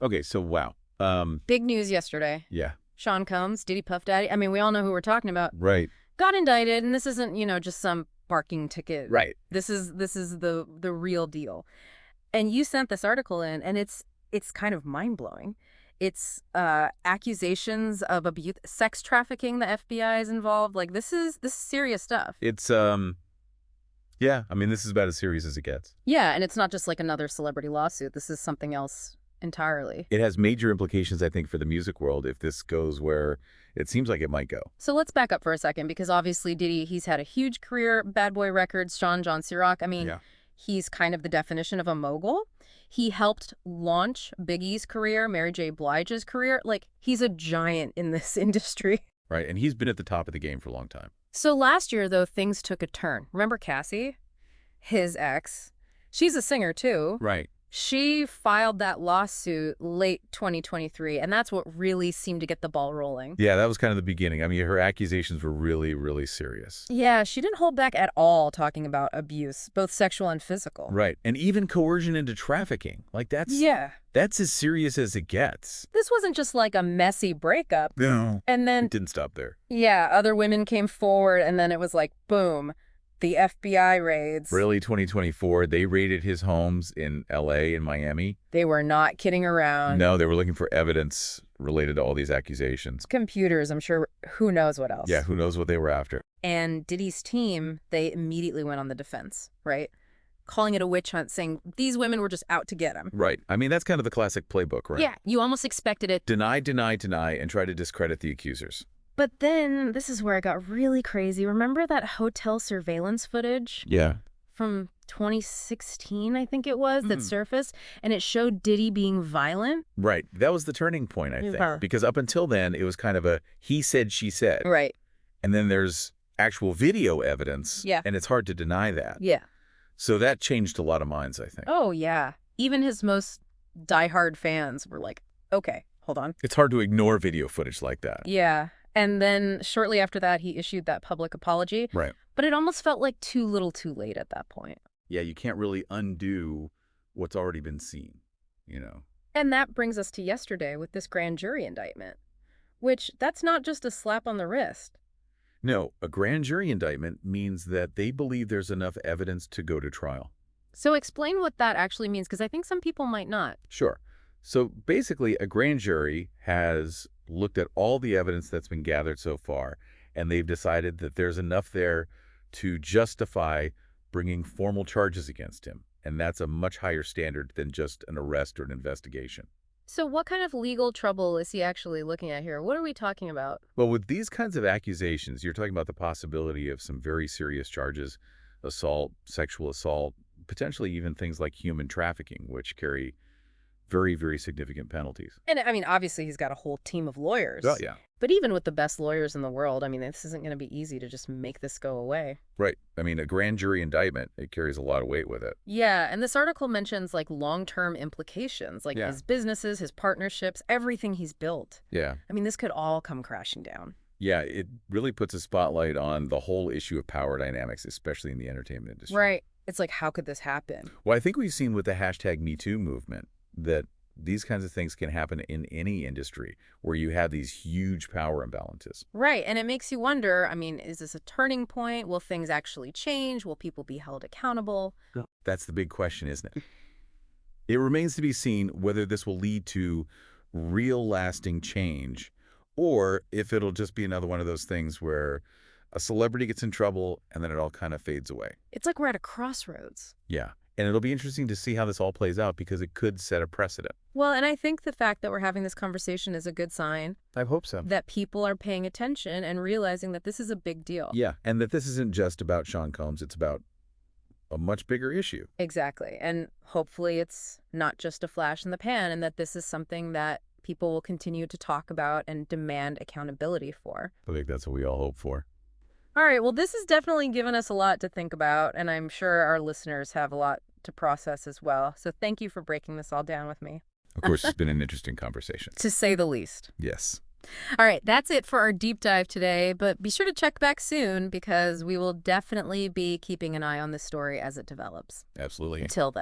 Okay, so wow. Big news yesterday. Yeah, Sean Combs, Diddy Puff Daddy. I mean, we all know who we're talking about. right. Got indicted, and this isn't, just some parking ticket. Right. This is the real deal. And you sent this article in, and it's kind of mind-blowing. It's accusations of abuse, sex trafficking. The FBI is involved. Like this is serious stuff. It's yeah, I mean this is about as serious as it gets. Yeah, and it's not just like another celebrity lawsuit. This is something else entirely. It has major implications, I think, for the music world if this goes where it seems like it might go. So let's back up for a second because obviously Diddy, he's had a huge career, Bad Boy Records, Sean John Ciroc. I mean, Yeah. he's kind of the definition of a mogul. He helped launch Biggie's career, Mary J. Blige's career. Like, he's a giant in this industry. Right, and he's been at the top of the game for a long time. So last year, though, things took a turn. Remember Cassie? His ex. She's a singer, too. Right. She filed that lawsuit late 2023, and that's what really seemed to get the ball rolling. Yeah, that was kind of the beginning. I mean, her accusations were really, really serious. Yeah, she didn't hold back at all talking about abuse, both sexual and physical. Right, and even coercion into trafficking. Like Yeah. that's as serious as it gets. This wasn't just like a messy breakup. No. And then, It didn't stop there. yeah, other women came forward, and then it was like, boom, the FBI raids. Early 2024, they raided his homes in LA and Miami. They were not kidding around. No, they were looking for evidence related to all these accusations. Computers, I'm sure, who knows what else. Yeah, who knows what they were after. And Diddy's team, they immediately went on the defense, right? Calling it a witch hunt, saying these women were just out to get him. Right. I mean, that's kind of the classic playbook, right? Yeah, you almost expected it. Deny, deny, deny, and try to discredit the accusers. But then, this is where it got really crazy. Remember that hotel surveillance footage Yeah. from 2016, I think it was, that Mhm. surfaced? And it showed Diddy being violent? Right. That was the turning point, I think. Yeah. Because up until then, it was kind of a he said, she said. Right. And then there's actual video evidence. Yeah. And it's hard to deny that. Yeah. So that changed a lot of minds, I think. Oh, yeah. Even his most diehard fans were like, okay, hold on. It's hard to ignore video footage like that. Yeah. And then shortly after that, he issued that public apology. Right. But it almost felt like too little too late at that point. Yeah, you can't really undo what's already been seen, you know. And that brings us to yesterday with this grand jury indictment, which that's not just a slap on the wrist. No, a grand jury indictment means that they believe there's enough evidence to go to trial. So explain what that actually means, because I think some people might not. Sure. So basically, a grand jury has looked at all the evidence that's been gathered so far, and they've decided that there's enough there to justify bringing formal charges against him. And that's a much higher standard than just an arrest or an investigation. So what kind of legal trouble is he actually looking at here? What are we talking about? Well, with these kinds of accusations, you're talking about the possibility of some very serious charges, assault, sexual assault, potentially even things like human trafficking, which carry very, very significant penalties. And I mean, obviously he's got a whole team of lawyers. Oh, yeah. But even with the best lawyers in the world, I mean, this isn't going to be easy to just make this go away. Right. I mean, a grand jury indictment, it carries a lot of weight with it. Yeah, and this article mentions like long-term implications, like Yeah. his businesses, his partnerships, everything he's built. Yeah. I mean, this could all come crashing down. Yeah, it really puts a spotlight on the whole issue of power dynamics, especially in the entertainment industry. Right. It's like, how could this happen? Well, I think we've seen with the hashtag #MeToo movement that these kinds of things can happen in any industry where you have these huge power imbalances. Right, and it makes you wonder, I mean, is this a turning point? Will things actually change? Will people be held accountable? That's the big question, isn't it? It remains to be seen whether this will lead to real lasting change or if it'll just be another one of those things where a celebrity gets in trouble and then it all kind of fades away. It's like we're at a crossroads. Yeah. And it'll be interesting to see how this all plays out because it could set a precedent. Well, and I think the fact that we're having this conversation is a good sign I hope so. that people are paying attention and realizing that this is a big deal. Yeah. And that this isn't just about Sean Combs. It's about a much bigger issue. Exactly. And hopefully it's not just a flash in the pan and that this is something that people will continue to talk about and demand accountability for. I think that's what we all hope for. All right, well, this has definitely given us a lot to think about, and I'm sure our listeners have a lot to process as well. So thank you for breaking this all down with me, Of course, it's been an interesting conversation. to say the least. Yes. All right, that's it for our deep dive today, but be sure to check back soon because we will definitely be keeping an eye on this story as it develops. Absolutely. Until then.